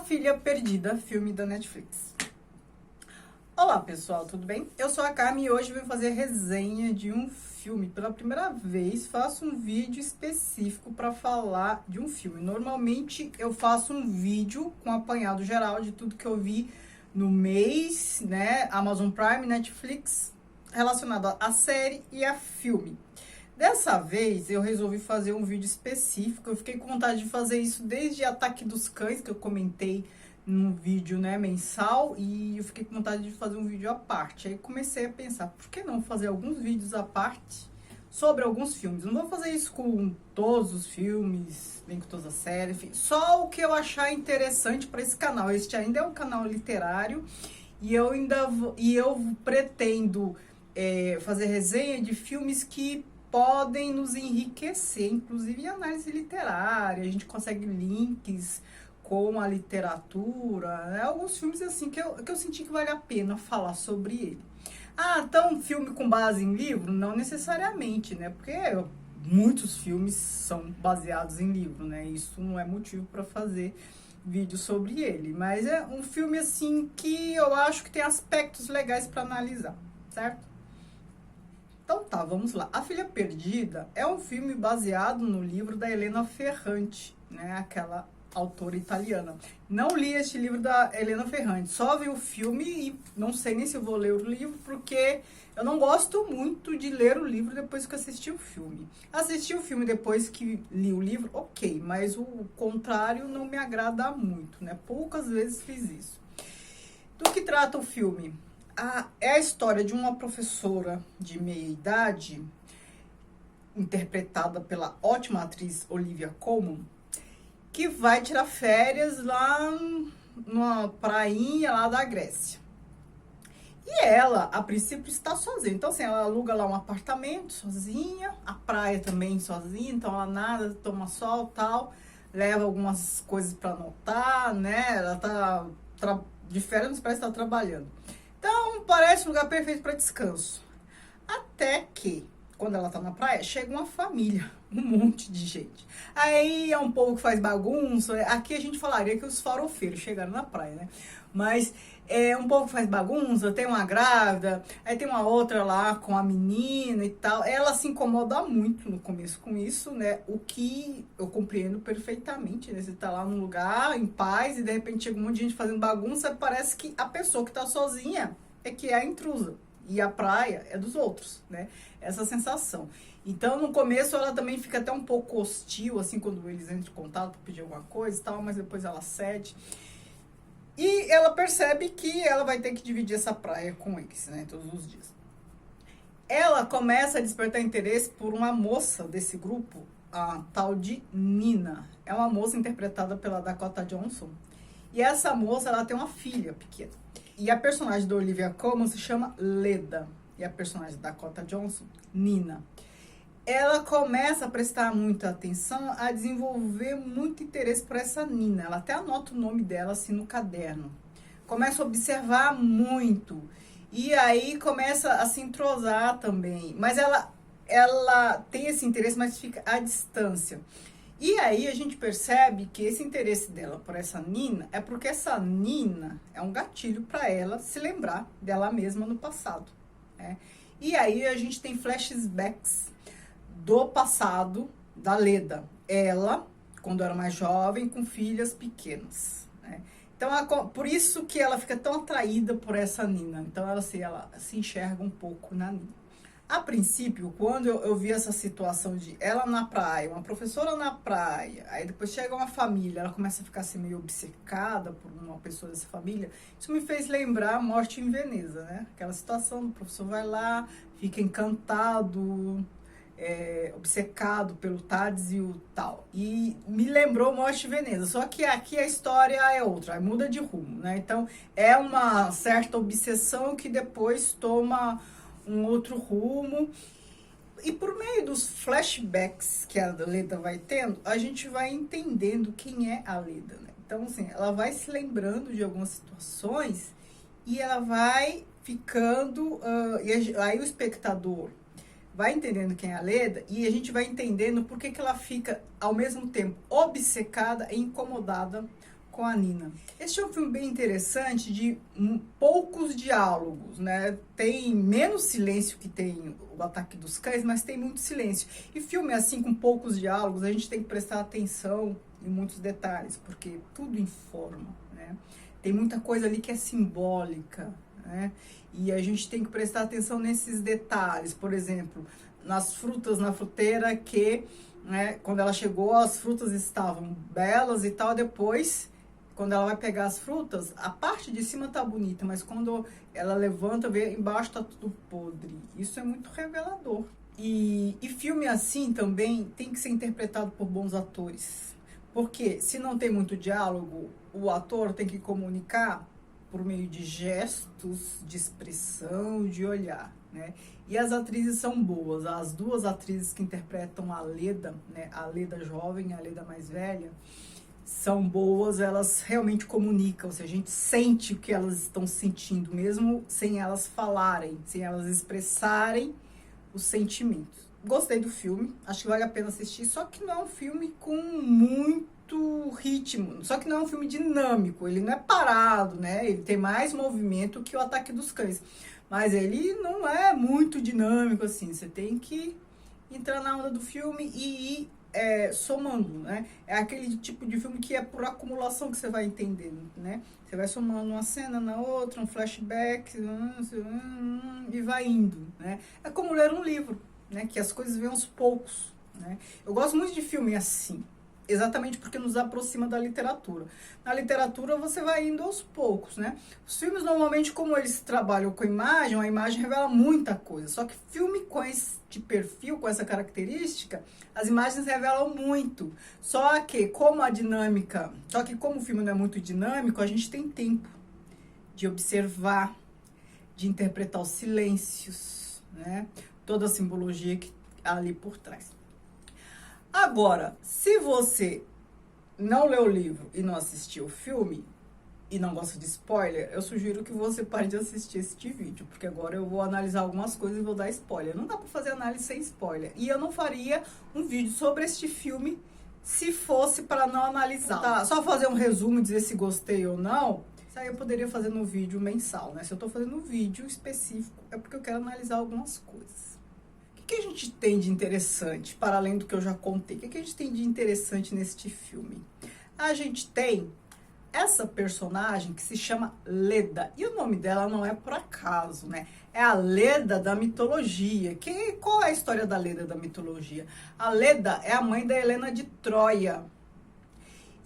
Filha Perdida, filme da Netflix. Olá pessoal, tudo bem? Eu sou a Carmen e hoje vim fazer resenha de um filme. Pela primeira vez faço um vídeo específico para falar de um filme. Normalmente eu faço um vídeo com apanhado geral de tudo que eu vi no mês, né? Amazon Prime, Netflix, relacionado à série e a filme. Dessa vez eu resolvi fazer um vídeo específico. Eu fiquei com vontade de fazer isso desde Ataque dos Cães, que eu comentei num vídeo, né, mensal, e eu fiquei com vontade de fazer um vídeo à parte. Aí comecei a pensar, por que não fazer alguns vídeos à parte sobre alguns filmes? Não vou fazer isso com todos os filmes, nem com todas as séries, enfim, só o que eu achar interessante para esse canal. Este ainda é um canal literário e eu pretendo fazer resenha de filmes que podem nos enriquecer, inclusive em análise literária. A gente consegue links com a literatura, né? Alguns filmes assim que eu senti que vale a pena falar sobre ele. Ah, então filme com base em livro? Não necessariamente, né? Porque muitos filmes são baseados em livro, né? Isso não é motivo para fazer vídeo sobre ele. Mas é um filme assim que eu acho que tem aspectos legais para analisar, certo? Então tá, vamos lá. A Filha Perdida é um filme baseado no livro da Elena Ferrante, né? Aquela autora italiana. Não li este livro da Elena Ferrante, só vi o filme e não sei nem se eu vou ler o livro, porque eu não gosto muito de ler o livro depois que assisti o filme. Assisti o filme depois que li o livro, ok, mas o contrário não me agrada muito, né? Poucas vezes fiz isso. Do que trata o filme? É a história de uma professora de meia-idade, interpretada pela ótima atriz Olivia Colman, que vai tirar férias lá numa prainha lá da Grécia. E ela, a princípio, está sozinha. Então, assim, ela aluga lá um apartamento sozinha, a praia também sozinha, então ela nada, toma sol e tal, leva algumas coisas para anotar, né? Ela tá de férias, parece que tá trabalhando. Então, parece um lugar perfeito para descanso. Até que, quando ela tá na praia, chega uma família, um monte de gente. Aí é um povo que faz bagunça. Aqui a gente falaria que os farofeiros chegaram na praia, né? Mas é um povo que faz bagunça, tem uma grávida, aí tem uma outra lá com a menina e tal. Ela se incomoda muito no começo com isso, né? O que eu compreendo perfeitamente, né? Você tá lá num lugar em paz e de repente chega um monte de gente fazendo bagunça, parece que a pessoa que tá sozinha é que é a intrusa. E a praia é dos outros, né? Essa sensação. Então, no começo, ela também fica até um pouco hostil, assim, quando eles entram em contato para pedir alguma coisa e tal, mas depois ela cede. E ela percebe que ela vai ter que dividir essa praia com eles, né? Todos os dias. Ela começa a despertar interesse por uma moça desse grupo, a tal de Nina. É uma moça interpretada pela Dakota Johnson. E essa moça, ela tem uma filha pequena. E a personagem da Olivia Colman se chama Leda. E a personagem da Dakota Johnson, Nina. Ela começa a prestar muita atenção, a desenvolver muito interesse por essa Nina. Ela até anota o nome dela assim no caderno. Começa a observar muito. E aí começa a se entrosar também. Mas ela tem esse interesse, mas fica à distância. E aí a gente percebe que esse interesse dela por essa Nina é porque essa Nina é um gatilho para ela se lembrar dela mesma no passado, né? E aí a gente tem flashbacks do passado da Leda. Ela, quando era mais jovem, com filhas pequenas, né? Então, por isso que ela fica tão atraída por essa Nina. Então, ela se enxerga um pouco na Nina. A princípio, quando eu vi essa situação de ela na praia, uma professora na praia, aí depois chega uma família, ela começa a ficar assim, meio obcecada por uma pessoa dessa família, isso me fez lembrar a Morte em Veneza, né? Aquela situação, o professor vai lá, fica encantado, obcecado pelo Tadzio e tal. E me lembrou Morte em Veneza, só que aqui a história é outra, muda de rumo, né? Então, é uma certa obsessão que depois toma um outro rumo. E por meio dos flashbacks que a Leda vai tendo, a gente vai entendendo quem é a Leda, né? Então, assim, ela vai se lembrando de algumas situações e ela vai ficando... e aí o espectador vai entendendo quem é a Leda e a gente vai entendendo por que ela fica, ao mesmo tempo, obcecada e incomodada com a Nina. Este é um filme bem interessante, de poucos diálogos, né? Tem menos silêncio que tem o Ataque dos Cães, mas tem muito silêncio. E filme assim, com poucos diálogos, a gente tem que prestar atenção em muitos detalhes, porque tudo informa, né? Tem muita coisa ali que é simbólica, né? E a gente tem que prestar atenção nesses detalhes. Por exemplo, nas frutas, na fruteira, que, né, quando ela chegou, as frutas estavam belas e tal, depois, quando ela vai pegar as frutas, a parte de cima tá bonita, mas quando ela levanta, vê, embaixo tá tudo podre. Isso é muito revelador. E filme assim também tem que ser interpretado por bons atores. Porque se não tem muito diálogo, o ator tem que comunicar por meio de gestos, de expressão, de olhar, né? E as atrizes são boas. As duas atrizes que interpretam a Leda, né? A Leda jovem e a Leda mais velha, são boas, elas realmente comunicam, ou seja, a gente sente o que elas estão sentindo, mesmo sem elas falarem, sem elas expressarem os sentimentos. Gostei do filme, acho que vale a pena assistir, só que não é um filme com muito ritmo, só que não é um filme dinâmico, ele não é parado, né? Ele tem mais movimento que o Ataque dos Cães, mas ele não é muito dinâmico assim, você tem que entrar na onda do filme e ir somando, né? É aquele tipo de filme que é por acumulação que você vai entendendo, né? Você vai somando uma cena na outra, um flashback, e vai indo, né? É como ler um livro, né? Que as coisas vêm aos poucos, né? Eu gosto muito de filme assim, exatamente porque nos aproxima da literatura. Na literatura você vai indo aos poucos, né? Os filmes normalmente, como eles trabalham com imagem, a imagem revela muita coisa. Só que filme com este perfil, com essa característica, as imagens revelam muito. Só que como o filme não é muito dinâmico, a gente tem tempo de observar, de interpretar os silêncios, né? Toda a simbologia que ali por trás. Agora, se você não leu o livro e não assistiu o filme e não gosta de spoiler, eu sugiro que você pare de assistir este vídeo, porque agora eu vou analisar algumas coisas e vou dar spoiler. Não dá pra fazer análise sem spoiler. E eu não faria um vídeo sobre este filme se fosse para não analisar. Tá, só fazer um resumo e dizer se gostei ou não, isso aí eu poderia fazer no vídeo mensal, né? Se eu tô fazendo um vídeo específico, é porque eu quero analisar algumas coisas. O que a gente tem de interessante, para além do que eu já contei? O que a gente tem de interessante neste filme? A gente tem essa personagem que se chama Leda. E o nome dela não é por acaso, né? É a Leda da mitologia. Qual é a história da Leda da mitologia? A Leda é a mãe da Helena de Troia.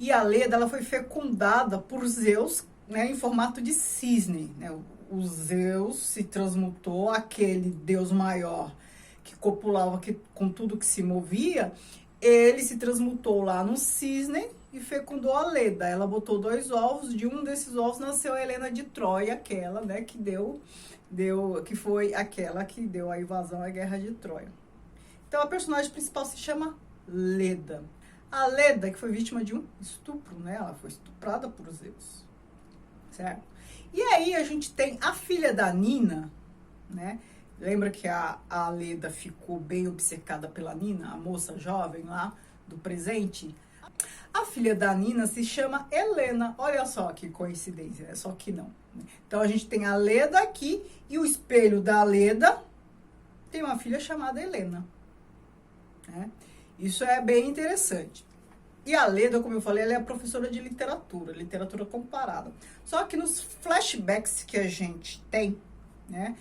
E a Leda, ela foi fecundada por Zeus, né, em formato de cisne, né? O Zeus se transmutou, aquele deus maior que copulava com tudo que se movia, ele se transmutou lá no cisne e fecundou a Leda. Ela botou 2 ovos, de um desses ovos nasceu a Helena de Troia, aquela, né, que foi aquela que deu a invasão à Guerra de Troia. Então a personagem principal se chama Leda. A Leda, que foi vítima de um estupro, né? Ela foi estuprada por Zeus, certo? E aí a gente tem a filha da Nina, né? Lembra que a Leda ficou bem obcecada pela Nina, a moça jovem lá do presente? A filha da Nina se chama Helena. Olha só que coincidência, só que não. Então a gente tem a Leda aqui e o espelho da Leda tem uma filha chamada Helena, né? Isso é bem interessante. E a Leda, como eu falei, ela é professora de literatura comparada. Só que nos flashbacks que a gente tem, né?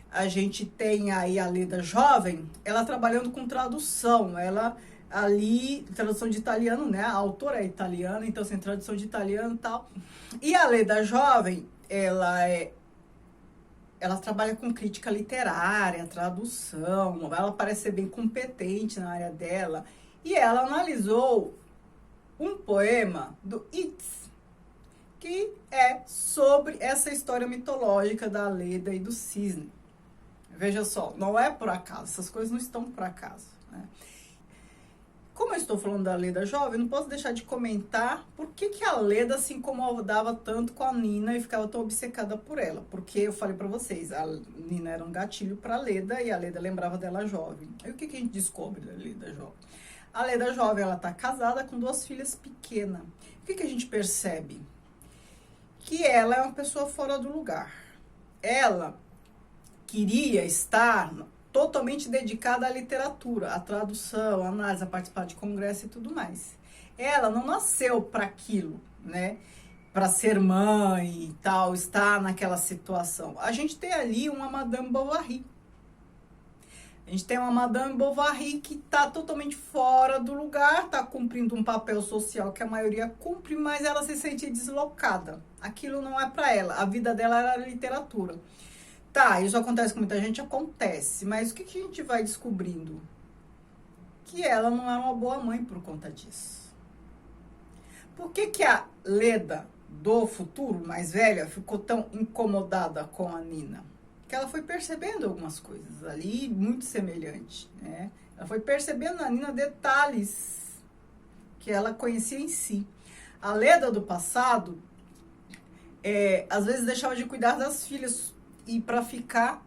A gente tem aí a Leda jovem, ela trabalhando com tradução, ela ali, tradução de italiano, né? A autora é italiana, então sem tradução de italiano e tal. E a Leda jovem, ela trabalha com crítica literária, tradução, ela parece ser bem competente na área dela. E ela analisou um poema do Yeats, que é sobre essa história mitológica da Leda e do cisne. Veja só, não é por acaso, essas coisas não estão por acaso, né? Como eu estou falando da Leda jovem, não posso deixar de comentar por que a Leda se incomodava tanto com a Nina e ficava tão obcecada por ela. Porque eu falei pra vocês, a Nina era um gatilho pra Leda e a Leda lembrava dela jovem. Aí o que a gente descobre da Leda jovem? A Leda jovem, ela tá casada com 2 filhas pequenas. o que a gente percebe? Que ela é uma pessoa fora do lugar. Ela queria estar totalmente dedicada à literatura, à tradução, à análise, a participar de congresso e tudo mais. Ela não nasceu para aquilo, né? Para ser mãe e tal, estar naquela situação. A gente tem ali uma Madame Bovary. A gente tem uma Madame Bovary que está totalmente fora do lugar, está cumprindo um papel social que a maioria cumpre, mas ela se sente deslocada. Aquilo não é para ela. A vida dela era a literatura. Tá, isso acontece com muita gente, acontece. Mas o que a gente vai descobrindo? Que ela não é uma boa mãe por conta disso. Por que a Leda do futuro, mais velha, ficou tão incomodada com a Nina? Que ela foi percebendo algumas coisas ali muito semelhantes, né? Ela foi percebendo na Nina detalhes que ela conhecia em si. A Leda do passado, às vezes deixava de cuidar das filhas e para ficar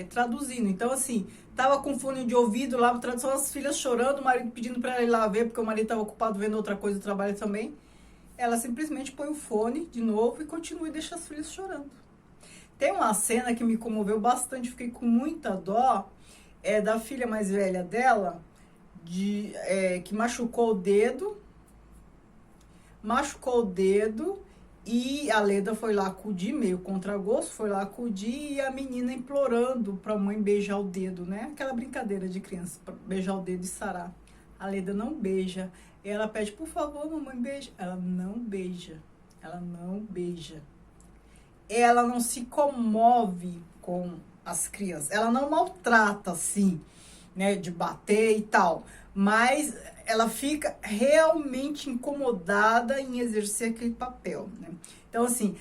traduzindo. Então, assim, tava com fone de ouvido lá, tradução, as filhas chorando, o marido pedindo para ela ir lá ver, porque o marido estava ocupado vendo outra coisa do trabalho também. Ela simplesmente põe o fone de novo e continua e deixa as filhas chorando. Tem uma cena que me comoveu bastante, fiquei com muita dó, da filha mais velha dela, que machucou o dedo, e a Leda foi lá acudir, meio contra gosto, foi lá acudir, e a menina implorando pra mãe beijar o dedo, né? Aquela brincadeira de criança, pra beijar o dedo e sarar. A Leda não beija. E ela pede, por favor, mamãe, beija. Ela não beija. Ela não beija. Ela não se comove com as crianças. Ela não maltrata, assim, né, de bater e tal. Mas ela fica realmente incomodada em exercer aquele papel, né? Então, assim,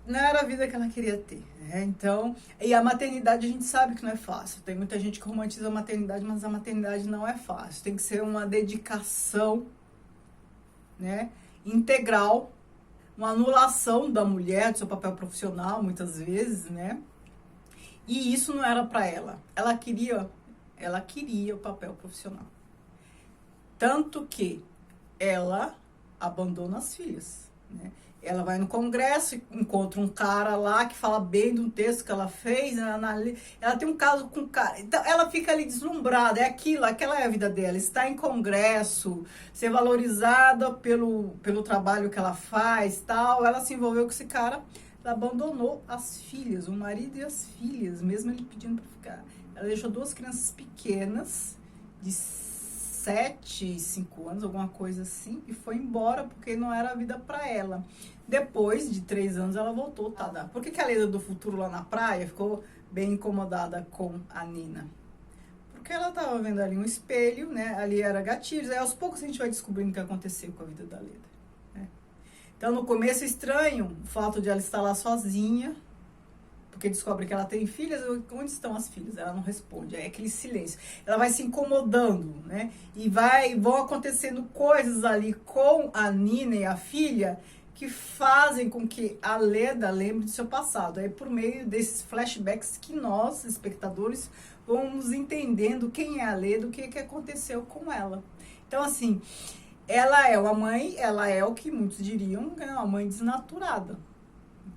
não era a vida que ela queria ter, né? Então, e a maternidade a gente sabe que não é fácil. Tem muita gente que romantiza a maternidade, mas a maternidade não é fácil. Tem que ser uma dedicação, né, integral, uma anulação da mulher, do seu papel profissional, muitas vezes, né? E isso não era para ela. Ela queria o papel profissional. Tanto que ela abandona as filhas, né? Ela vai no congresso, encontra um cara lá que fala bem de um texto que ela fez, ela tem um caso com o cara, então ela fica ali deslumbrada, aquela é a vida dela, estar em congresso, ser valorizada pelo trabalho que ela faz, tal. Ela se envolveu com esse cara, ela abandonou as filhas, o marido e as filhas, mesmo ele pedindo para ficar. Ela deixou 2 crianças pequenas, de 7 e 5 anos, alguma coisa assim, e foi embora porque não era a vida para ela. Depois de 3 anos ela voltou, tá? Por que a Leda do futuro lá na praia ficou bem incomodada com a Nina? Porque ela tava vendo ali um espelho, né? Ali era gatilhos, aí aos poucos a gente vai descobrindo o que aconteceu com a vida da Leda, né? Então no começo é estranho o fato de ela estar lá sozinha, porque descobre que ela tem filhas, onde estão as filhas? Ela não responde, é aquele silêncio. Ela vai se incomodando, né? E vão acontecendo coisas ali com a Nina e a filha que fazem com que a Leda lembre do seu passado. É por meio desses flashbacks que nós, espectadores, vamos entendendo quem é a Leda, o que aconteceu com ela. Então, assim, ela é uma mãe, ela é o que muitos diriam, é uma mãe desnaturada,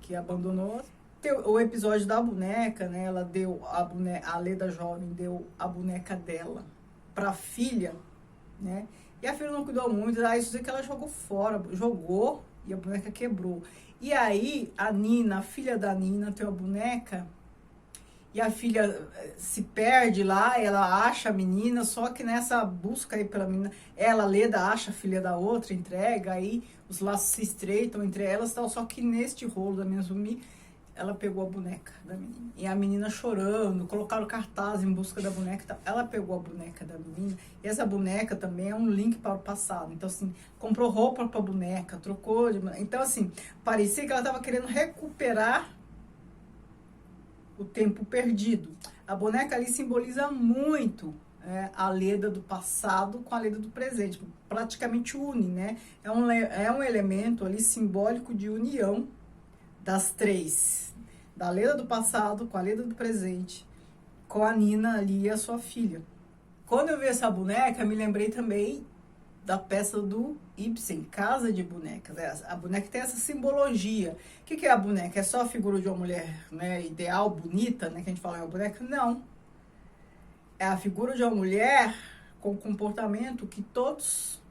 que abandonou. O episódio da boneca, né? Ela deu a Leda jovem deu a boneca dela pra filha, né? E a filha não cuidou muito, isso que ela jogou e a boneca quebrou. E aí a Nina, a filha da Nina, tem uma boneca e a filha se perde lá, ela acha a menina, só que nessa busca aí pela menina, ela, Leda, acha a filha da outra, entrega, aí os laços se estreitam entre elas, tal, só que neste rolo da minha Zumi, ela pegou a boneca da menina. E a menina chorando, colocaram cartaz em busca da boneca. Ela pegou a boneca da menina. E essa boneca também é um link para o passado. Então, assim, comprou roupa para a boneca, trocou de boneca. Então, assim, parecia que ela estava querendo recuperar o tempo perdido. A boneca ali simboliza muito a Leda do passado com a Leda do presente. Praticamente une, né? É um elemento ali simbólico de união das 3, da Leda do passado com a Leda do presente, com a Nina ali e a sua filha. Quando eu vi essa boneca, me lembrei também da peça do Ibsen, Casa de Bonecas. A boneca tem essa simbologia. O que é a boneca? É só a figura de uma mulher, né, ideal, bonita, né, que a gente fala é uma boneca? Não. É a figura de uma mulher com comportamento que todos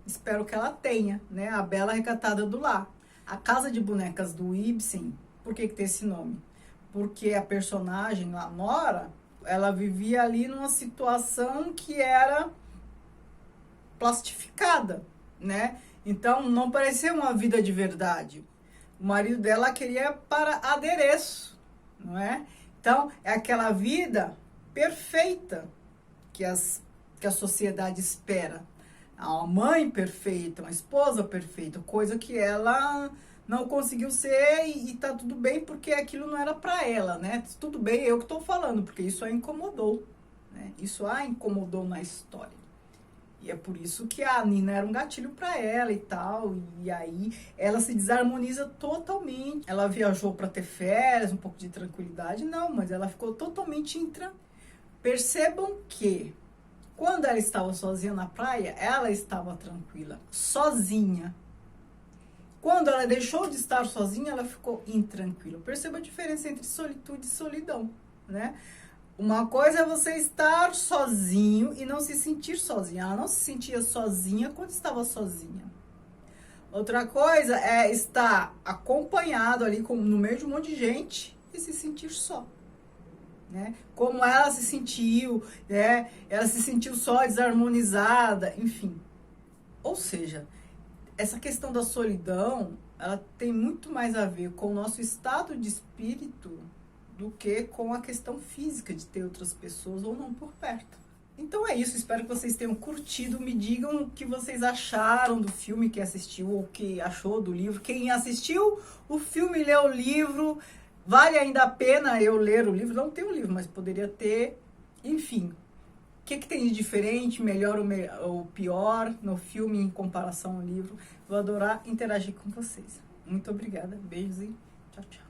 esperam que ela tenha, né? A bela recatada do lar. A Casa de Bonecas do Ibsen, por que tem esse nome? Porque a personagem, a Nora, ela vivia ali numa situação que era plastificada, né? Então, não parecia uma vida de verdade. O marido dela queria para adereço, não é? Então, é aquela vida perfeita que a sociedade espera. Uma mãe perfeita, uma esposa perfeita, coisa que ela não conseguiu ser e tá tudo bem porque aquilo não era para ela, né? Tudo bem, eu que tô falando, porque isso a incomodou, né? Isso a incomodou na história. E é por isso que a Nina era um gatilho para ela e tal, e aí ela se desarmoniza totalmente. Ela viajou para ter férias, um pouco de tranquilidade, não, mas ela ficou totalmente Percebam que quando ela estava sozinha na praia, ela estava tranquila, sozinha. Quando ela deixou de estar sozinha, ela ficou intranquila. Perceba a diferença entre solitude e solidão, né? Uma coisa é você estar sozinho e não se sentir sozinha. Ela não se sentia sozinha quando estava sozinha. Outra coisa é estar acompanhado ali no meio de um monte de gente e se sentir só. Né? Como ela se sentiu, né? Ela se sentiu só, desarmonizada, enfim. Ou seja, essa questão da solidão, ela tem muito mais a ver com o nosso estado de espírito do que com a questão física de ter outras pessoas ou não por perto. Então é isso, espero que vocês tenham curtido. Me digam o que vocês acharam do filme que assistiu ou que achou do livro. Quem assistiu o filme e leu o livro, vale ainda a pena eu ler o livro? Não tenho o livro, mas poderia ter. Enfim, o que tem de diferente, melhor ou pior no filme em comparação ao livro? Vou adorar interagir com vocês. Muito obrigada, beijos e tchau, tchau.